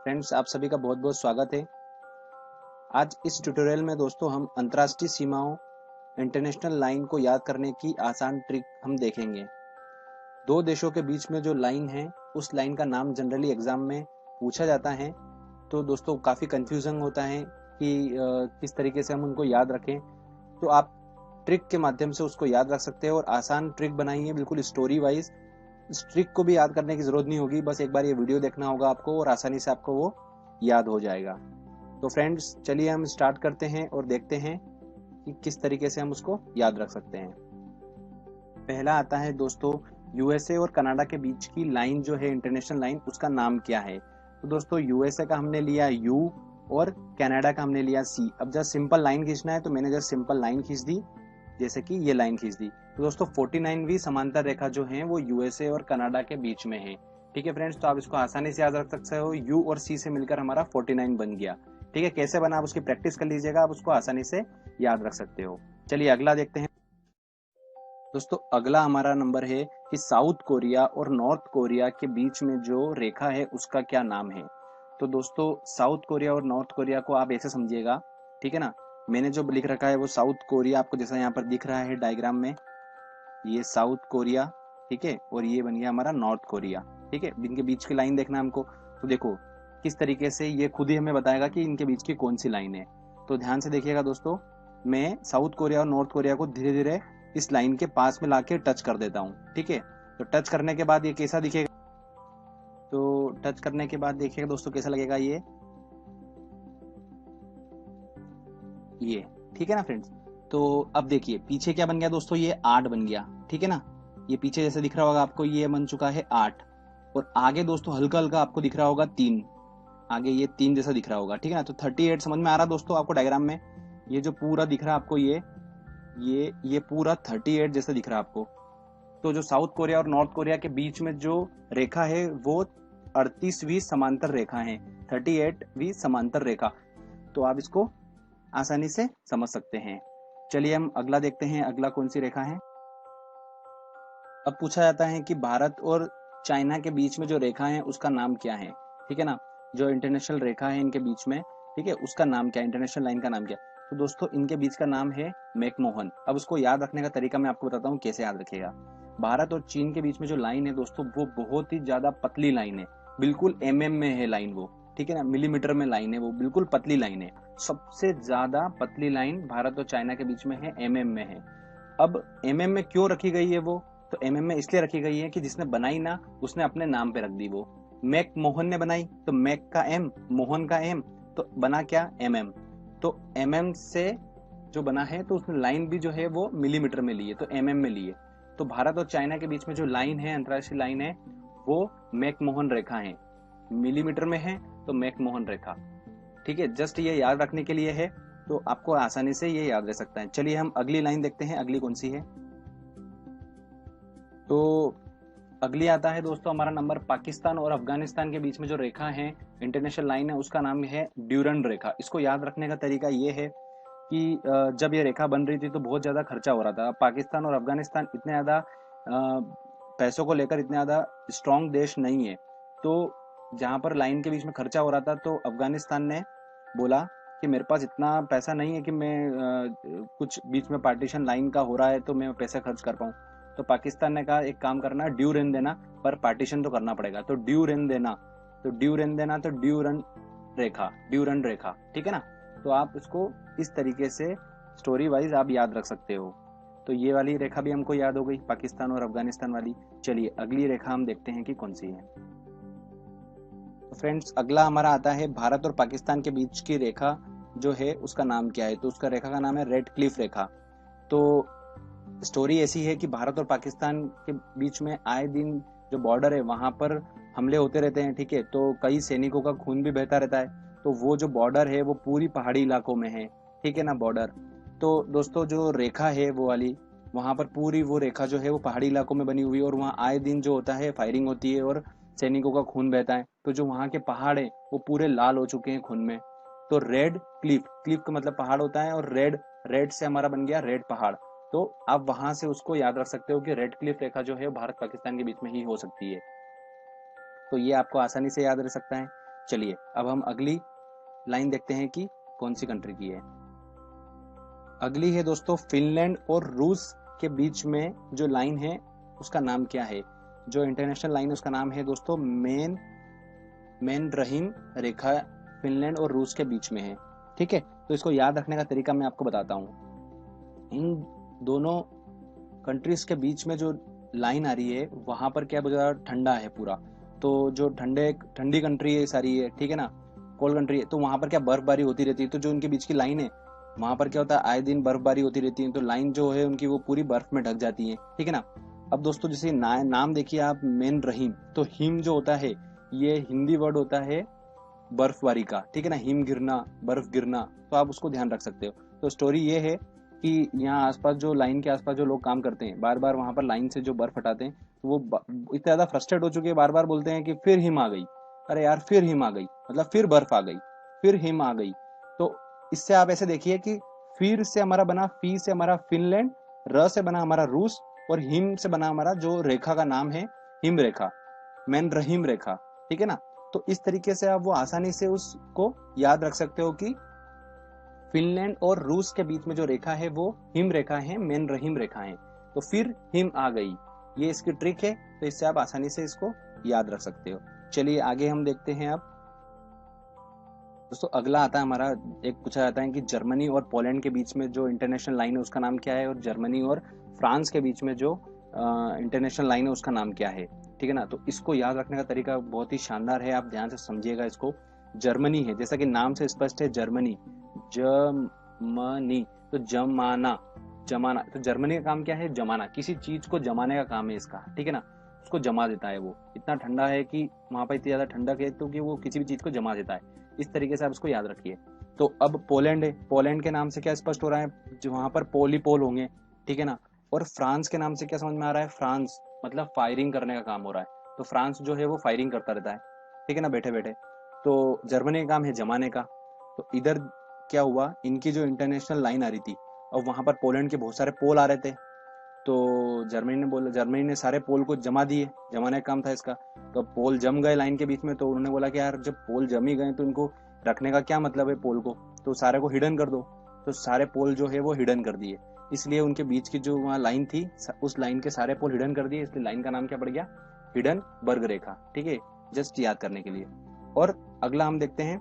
Friends, आप सभी का बहुत बहुत स्वागत है। आज इस ट्यूटोरियल में दोस्तों हम अंतर्राष्ट्रीय सीमाओं इंटरनेशनल लाइन को याद करने की आसान ट्रिक हम देखेंगे। दो देशों के बीच में जो लाइन है उस लाइन का नाम जनरली एग्जाम में पूछा जाता है। तो दोस्तों काफ़ी कंफ्यूजन होता है कि किस तरीके से हम उनको याद रखें। तो आप ट्रिक के माध्यम से उसको याद रख सकते हैं और आसान ट्रिक बनाई है, बिल्कुल स्टोरी वाइज। इस ट्रिक को भी याद करने की जरूरत नहीं होगी, बस एक बार ये वीडियो देखना होगा आपको और आसानी से आपको वो याद हो जाएगा। तो फ्रेंड्स, चलिए हम स्टार्ट करते हैं और देखते हैं कि किस तरीके से हम उसको याद रख सकते हैं। पहला आता है दोस्तों, यूएसए और कनाडा के बीच की लाइन जो है इंटरनेशनल लाइन, उसका नाम क्या है। तो दोस्तों यूएसए का हमने लिया यू और कनाडा का हमने लिया सी। अब जब सिंपल लाइन खींचना है तो मैंने जस्ट सिंपल लाइन खींच दी, जैसे कि ये लाइन खींच दी। तो दोस्तों 49वीं समांतर रेखा जो है वो यूएसए और कनाडा के बीच में है। ठीक है फ्रेंड्स, तो आप इसको आसानी से याद रख सकते हो। यू और सी से मिलकर हमारा 49 बन गया। ठीक है, कैसे बना आप उसकी प्रैक्टिस कर लीजिएगा, आप उसको आसानी से याद रख सकते हो। चलिए अगला देखते हैं दोस्तों। अगला हमारा नंबर है कि साउथ कोरिया और नॉर्थ कोरिया के बीच में जो रेखा है उसका क्या नाम है। तो दोस्तों साउथ कोरिया और नॉर्थ कोरिया को आप ऐसे समझिएगा, ठीक है ना। मैंने जो लिख रखा है वो साउथ कोरिया आपको जैसा यहाँ पर दिख रहा है डायग्राम में, ये साउथ कोरिया, ठीक है, और ये बन गया हमारा नॉर्थ कोरिया। ठीक है, इनके बीच की लाइन देखना हमको। तो देखो किस तरीके से ये खुद ही हमें बताएगा कि इनके बीच की कौन सी लाइन है। तो ध्यान से देखिएगा दोस्तों, मैं साउथ कोरिया और नॉर्थ कोरिया को धीरे धीरे इस लाइन के पास में लाके टच कर देता हूँ। ठीक है, तो टच करने के बाद ये कैसा दिखेगा, तो टच करने के बाद देखिएगा दोस्तों कैसा लगेगा ये। ठीक है ना फ्रेंड्स। तो अब देखिए पीछे क्या बन गया दोस्तों, ये 8 बन गया। ठीक है ना, ये पीछे जैसे दिख रहा होगा आपको, ये बन चुका है 8। और आगे दोस्तों हल्का हल्का आपको दिख रहा होगा 3, आगे ये 3 जैसा दिख रहा होगा। ठीक है ना, तो 38 समझ में आ रहा दोस्तों आपको डायग्राम में। ये जो पूरा दिख रहा है आपको, ये पूरा 38 जैसा दिख रहा है आपको। तो जो साउथ कोरिया और नॉर्थ कोरिया के बीच में जो रेखा है वो 38वीं समांतर रेखा है, 38वीं समांतर रेखा। तो आप इसको आसानी से समझ सकते हैं। चलिए हम अगला देखते हैं, अगला कौन सी रेखा है। अब पूछा जाता है कि भारत और चाइना के बीच में जो रेखा है उसका नाम क्या है। ठीक है ना, जो इंटरनेशनल रेखा है इनके बीच में, ठीक है, उसका नाम क्या है, इंटरनेशनल लाइन का नाम क्या है। तो दोस्तों इनके बीच का नाम है मैकमोहन। अब उसको याद रखने का तरीका मैं आपको बताता हूँ कैसे याद रखिएगा। भारत और चीन के बीच में जो लाइन है दोस्तों, वो बहुत ही ज्यादा पतली लाइन है, बिल्कुल में है लाइन वो। ठीक है ना, मिलीमीटर में लाइन है वो, बिल्कुल पतली लाइन है। सबसे ज्यादा पतली लाइन भारत और चाइना के बीच में है, में है। अब में क्यों रखी गई है वो, तो में इसलिए रखी गई है कि जिसने बनाई ना उसने अपने नाम पे रख दी वो। मैक मोहन ने बनाई तो मैक का एम, मोहन का एम, तो बना क्या, तो से जो बना है तो उसने लाइन भी जो है वो मिलीमीटर में ली है, तो में ली है। तो भारत और चाइना के बीच में जो लाइन है, अंतरराष्ट्रीय लाइन है, वो मैकमोहन रेखा है। मिलीमीटर में है तो मैकमोहन रेखा। ठीक है, जस्ट ये याद रखने के लिए है, तो आपको आसानी से ये याद रह सकता है। चलिए हम अगली लाइन देखते हैं, अगली कौन सी है। तो अगली आता है दोस्तों हमारा नंबर, पाकिस्तान और अफगानिस्तान के बीच में जो रेखा है, इंटरनेशनल लाइन है, उसका नाम है ड्यूरंड रेखा। इसको याद रखने का तरीका ये है कि जब ये रेखा बन रही थी तो बहुत ज्यादा खर्चा हो रहा था। पाकिस्तान और अफगानिस्तान इतने ज्यादा पैसों को लेकर इतने ज्यादा स्ट्रांग देश नहीं है। तो जहां पर लाइन के बीच में खर्चा हो रहा था तो अफगानिस्तान ने बोला कि मेरे पास इतना पैसा नहीं है कि मैं कुछ बीच में पार्टीशन लाइन का हो रहा है तो मैं पैसा खर्च कर पाऊँ। तो पाकिस्तान ने कहा एक काम करना, ड्यू रेन देना, पर पार्टीशन तो करना पड़ेगा, तो ड्यू रेन देना, तो ड्यू रेन देना, तो ड्यूरन रेखा, ड्यूरन रेखा। ठीक है ना, तो आप इसको इस तरीके से स्टोरी वाइज आप याद रख सकते हो। तो ये वाली रेखा भी हमको याद हो गई, पाकिस्तान और अफगानिस्तान वाली। चलिए अगली रेखा हम देखते हैं कि कौन सी है। तो फ्रेंड्स अगला हमारा आता है भारत और पाकिस्तान के बीच की रेखा जो है उसका नाम क्या है। तो उसका रेखा का नाम है रेड क्लिफ रेखा। तो स्टोरी ऐसी है कि भारत और पाकिस्तान के बीच में आए दिन जो बॉर्डर है वहां पर हमले होते रहते हैं। ठीक है, तो कई सैनिकों का खून भी बहता रहता है। तो वो जो बॉर्डर है वो पूरी पहाड़ी इलाकों में है। ठीक है ना, बॉर्डर। तो दोस्तों जो रेखा है वो वाली, वहां पर पूरी वो रेखा जो है वो पहाड़ी इलाकों में बनी हुई है और वहाँ आए दिन जो होता है फायरिंग होती है और सैनिकों का खून बहता है। तो जो वहाँ के पहाड़ है वो पूरे लाल हो चुके हैं खून में। तो रेड क्लिफ, क्लिफ का मतलब पहाड़ होता है, और रेड, रेड से हमारा बन गया रेड पहाड़। तो आप वहां से उसको याद रख सकते हो कि रेड क्लिफ रेखा जो है भारत पाकिस्तान के बीच में ही हो सकती है। तो ये आपको आसानी से याद रह सकता है। चलिए अब हम अगली लाइन देखते हैं कि कौन सी कंट्री की है। अगली है दोस्तों फिनलैंड और रूस के बीच में जो लाइन है उसका नाम क्या है। जो इंटरनेशनल लाइन है उसका नाम है दोस्तों मेन रहीम रेखा, फिनलैंड और रूस के बीच में है। ठीक है, तो इसको याद रखने का तरीका मैं आपको बताता हूँ। इन दोनों कंट्रीज के बीच में जो लाइन आ रही है वहां पर क्या बहुत ज्यादा ठंडा है पूरा, तो जो ठंडी कंट्री है सारी है, ठीक है ना, कोल्ड कंट्री है, तो वहां पर क्या बर्फबारी होती रहती है। तो जो उनके बीच की लाइन है वहां पर क्या होता है, आए दिन बर्फबारी होती रहती है, तो लाइन जो है उनकी वो पूरी बर्फ में ढक जाती है। ठीक है ना। अब दोस्तों जैसे नाम देखिए आप, मेन रहीम, तो हिम जो होता है ये हिंदी वर्ड होता है बर्फबारी का। ठीक है ना, हिम गिरना, बर्फ गिरना, तो आप उसको ध्यान रख सकते हो। तो स्टोरी ये है कि यहाँ आसपास जो लाइन के आसपास जो लोग काम करते हैं, बार बार वहां पर लाइन से जो बर्फ हटाते हैं, तो वो इतने ज्यादा फ्रस्ट्रेट हो चुके हैं, बार बार बोलते हैं कि फिर हिम आ गई, अरे यार फिर हिम आ गई, मतलब फिर बर्फ आ गई, फिर हिम आ गई। तो इससे आप ऐसे देखिए कि फिर से हमारा बना, फी से हमारा फिनलैंड, र से बना हमारा रूस, और हिम से बना हमारा जो रेखा का नाम है हिम रेखा, मैन रहीम रेखा। ठीक है ना। तो इस तरीके से आप वो आसानी से उसको याद रख सकते हो कि फिनलैंड और रूस के बीच में जो रेखा है वो हिम रेखा है, मेन रहीम रेखा है। तो फिर हिम आ गई, ये इसकी ट्रिक है, तो इससे आप आसानी से इसको याद रख सकते हो। चलिए आगे हम देखते हैं। अब दोस्तों अगला आता है हमारा, एक पूछा जाता है कि जर्मनी और पोलैंड के बीच में जो इंटरनेशनल लाइन है उसका नाम क्या है, और जर्मनी और फ्रांस के बीच में जो इंटरनेशनल लाइन है उसका नाम क्या है। ठीक है ना। तो इसको याद रखने का तरीका बहुत ही शानदार है, आप ध्यान से समझिएगा इसको। जर्मनी है, जैसा कि नाम से स्पष्ट है, जर्मनी, जर्मनी, तो जमाना, जमाना, तो जर्मनी का काम क्या है, जमाना, किसी चीज को जमाने का काम है इसका। ठीक है ना, उसको जमा देता है। वो इतना ठंडा है कि वहां पर इतनी ज्यादा ठंडक है तो कि वो किसी भी चीज को जमा देता है। इस तरीके से आप इसको याद रखिए। तो अब पोलैंड है, पोलैंड के नाम से क्या स्पष्ट हो रहा है, जो वहां पर पोल ही पोल होंगे। ठीक है ना। और फ्रांस के नाम से क्या समझ में आ रहा है, फ्रांस मतलब फायरिंग करने का काम हो रहा है, तो फ्रांस जो है वो फायरिंग करता रहता है। ठीक है ना, बैठे बैठे। तो जर्मनी का काम है जमाने का। तो इधर क्या हुआ, इनकी जो इंटरनेशनल लाइन आ रही थी, और वहां पर पोलैंड के बहुत सारे पोल आ रहे थे, तो जर्मनी ने सारे पोल को जमा दिए, जमाने का काम था इसका। तो पोल जम गए लाइन के बीच में, तो उन्होंने बोला कि यार जब पोल जम ही गए तो इनको रखने का क्या मतलब है पोल को, तो सारे को हिडन कर दो। तो सारे पोल जो है वो हिडन कर दिए, इसलिए उनके बीच की जो वहाँ लाइन थी उस लाइन के सारे पोल हिडन कर दिए, इसलिए लाइन का नाम क्या पड़ गया, हिडन बर्ग रेखा। ठीक है, जस्ट याद करने के लिए। और अगला हम देखते हैं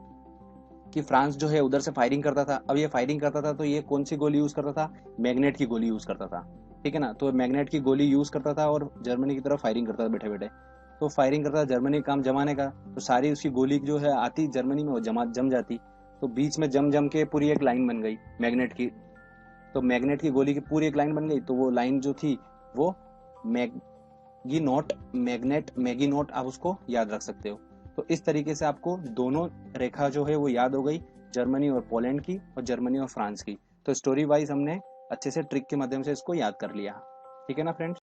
कि फ्रांस जो है उधर से फायरिंग करता था। अब ये फायरिंग करता था तो ये कौन सी गोली यूज करता था, मैग्नेट की गोली यूज करता था। ठीक है ना, तो मैग्नेट की गोली यूज करता था और जर्मनी की तरफ फायरिंग करता था बैठे बैठे। तो फायरिंग करता था जर्मनी, काम जमाने का, तो सारी उसकी गोली जो है आती जर्मनी में वो जम जाती। तो बीच में जम के पूरी एक लाइन बन गई मैग्नेट की। तो मैग्नेट की गोली की पूरी एक लाइन बन गई, तो वो लाइन जो थी वो मैगी नोट, आप उसको याद रख सकते हो। तो इस तरीके से आपको दोनों रेखा जो है वो याद हो गई, जर्मनी और पोलैंड की और जर्मनी और फ्रांस की। तो स्टोरी वाइज हमने अच्छे से ट्रिक के माध्यम से इसको याद कर लिया। ठीक है ना फ्रेंड्स।